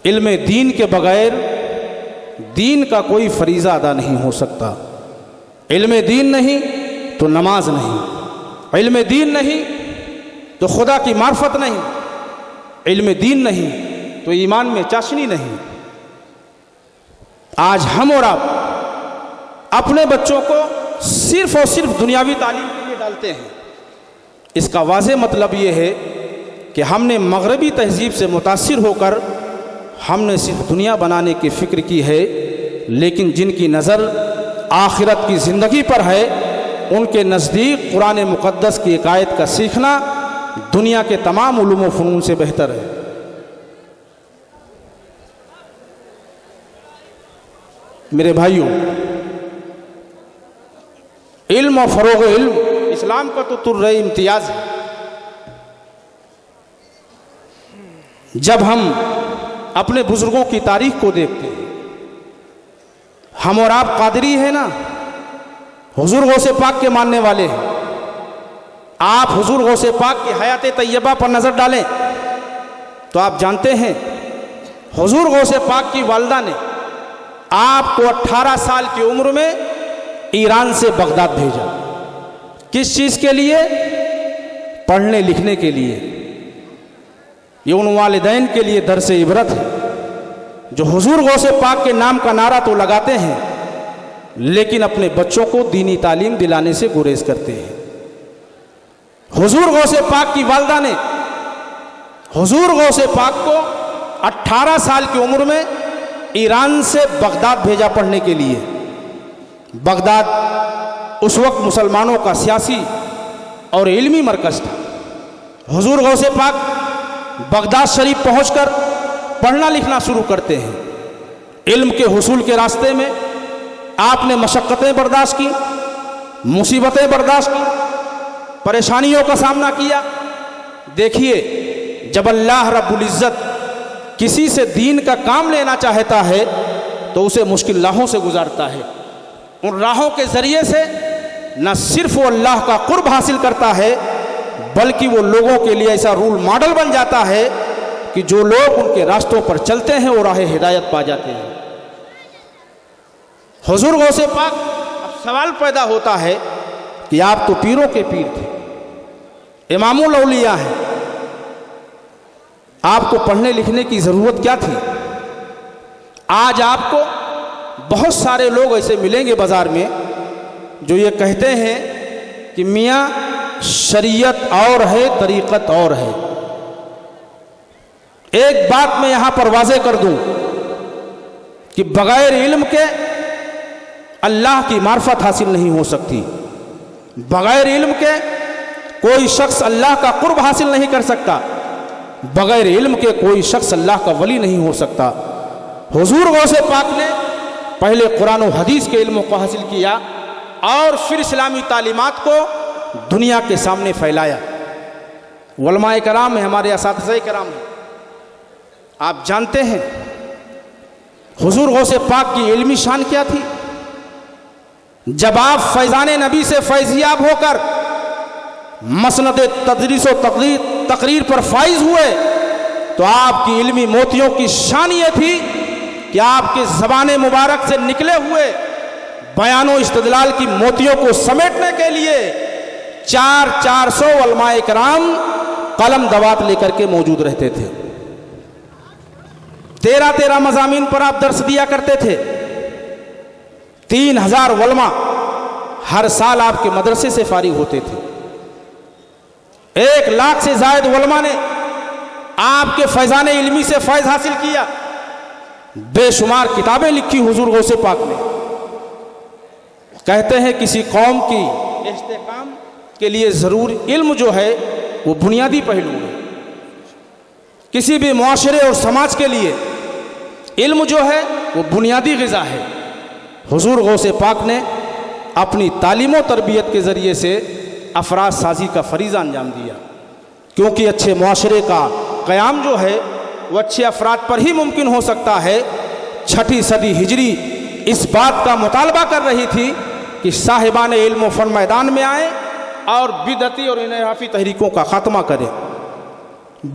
علم دین کے بغیر دین کا کوئی فریضہ ادا نہیں ہو سکتا۔ علم دین نہیں تو نماز نہیں، علم دین نہیں تو خدا کی معرفت نہیں، علم دین نہیں تو ایمان میں چاشنی نہیں۔ آج ہم اور آپ اپنے بچوں کو صرف اور صرف دنیاوی تعلیم کے لیے ڈالتے ہیں۔ اس کا واضح مطلب یہ ہے کہ ہم نے مغربی تہذیب سے متاثر ہو کر ہم نے صرف دنیا بنانے کی فکر کی ہے، لیکن جن کی نظر آخرت کی زندگی پر ہے ان کے نزدیک قرآن مقدس کی ایک آیت کا سیکھنا دنیا کے تمام علوم و فنون سے بہتر ہے۔ میرے بھائیوں، علم و فروغ علم اسلام کا تو ترے امتیاز ہے۔ جب ہم اپنے بزرگوں کی تاریخ کو دیکھتے ہیں، ہم اور آپ قادری ہیں نا، حضور غوث پاک کے ماننے والے ہیں۔ آپ حضور غوث پاک کی حیات طیبہ پر نظر ڈالیں تو آپ جانتے ہیں حضور غوث پاک کی والدہ نے آپ کو 18 سال کی عمر میں ایران سے بغداد بھیجا۔ کس چیز کے لیے؟ پڑھنے لکھنے کے لیے۔ یہ ان والدین کے لیے درس عبرت ہے جو حضور غوث پاک کے نام کا نعرہ تو لگاتے ہیں لیکن اپنے بچوں کو دینی تعلیم دلانے سے گریز کرتے ہیں۔ حضور غوث پاک کی والدہ نے حضور غوث پاک کو 18 سال کی عمر میں ایران سے بغداد بھیجا پڑھنے کے لیے۔ بغداد اس وقت مسلمانوں کا سیاسی اور علمی مرکز تھا۔ حضور غوث پاک بغداد شریف پہنچ کر پڑھنا لکھنا شروع کرتے ہیں۔ علم کے حصول کے راستے میں آپ نے مشقتیں برداشت کی، مصیبتیں برداشت کی، پریشانیوں کا سامنا کیا۔ دیکھیے، جب اللہ رب العزت کسی سے دین کا کام لینا چاہتا ہے تو اسے مشکل راہوں سے گزارتا ہے۔ ان راہوں کے ذریعے سے نہ صرف وہ اللہ کا قرب حاصل کرتا ہے بلکہ وہ لوگوں کے لیے ایسا رول ماڈل بن جاتا ہے کہ جو لوگ ان کے راستوں پر چلتے ہیں وہ راہ ہدایت پا جاتے ہیں۔ حضور غوث پاک، اب سوال پیدا ہوتا ہے کہ آپ تو پیروں کے پیر تھے، امام الاولیاء ہیں، آپ کو پڑھنے لکھنے کی ضرورت کیا تھی؟ آج آپ کو بہت سارے لوگ ایسے ملیں گے بازار میں جو یہ کہتے ہیں کہ میاں شریعت اور ہے، طریقت اور ہے۔ ایک بات میں یہاں پر واضح کر دوں کہ بغیر علم کے اللہ کی معرفت حاصل نہیں ہو سکتی، بغیر علم کے کوئی شخص اللہ کا قرب حاصل نہیں کر سکتا، بغیر علم کے کوئی شخص اللہ کا ولی نہیں ہو سکتا۔ حضور غوث پاک نے پہلے قرآن و حدیث کے علم کو حاصل کیا اور پھر اسلامی تعلیمات کو دنیا کے سامنے پھیلایا۔ علماء کرام ہیں، ہمارے اساتذہ کرام ہیں، آپ جانتے ہیں حضور غوث پاک کی علمی شان کیا تھی؟ جب آپ فیضان نبی سے فیضیاب ہو کر مسند تدریس و تقریر پر فائز ہوئے تو آپ کی علمی موتیوں کی شان یہ تھی کہ آپ کی زبان مبارک سے نکلے ہوئے بیان و استدلال کی موتیوں کو سمیٹنے کے لیے 400 علماء کرام قلم دوات لے کر کے موجود رہتے تھے۔ 13 مضامین پر آپ درس دیا کرتے تھے۔ 3000 علماء ہر سال آپ کے مدرسے سے فارغ ہوتے تھے۔ 1 لاکھ سے زائد علماء نے آپ کے فیضان علمی سے فیض حاصل کیا۔ بے شمار کتابیں لکھی حضور غوث پاک نے۔ کہتے ہیں کسی قوم کی استحکام کے لیے ضرور علم جو ہے وہ بنیادی پہلو ہے۔ کسی بھی معاشرے اور سماج کے لیے علم جو ہے وہ بنیادی غذا ہے۔ حضور غوث پاک نے اپنی تعلیم و تربیت کے ذریعے سے افراد سازی کا فریضہ انجام دیا، کیونکہ اچھے معاشرے کا قیام جو ہے وہ اچھے افراد پر ہی ممکن ہو سکتا ہے۔ 6 صدی ہجری اس بات کا مطالبہ کر رہی تھی کہ صاحبان علم و فن میدان میں آئیں اور بدعتی اور انحرافی تحریکوں کا خاتمہ کریں۔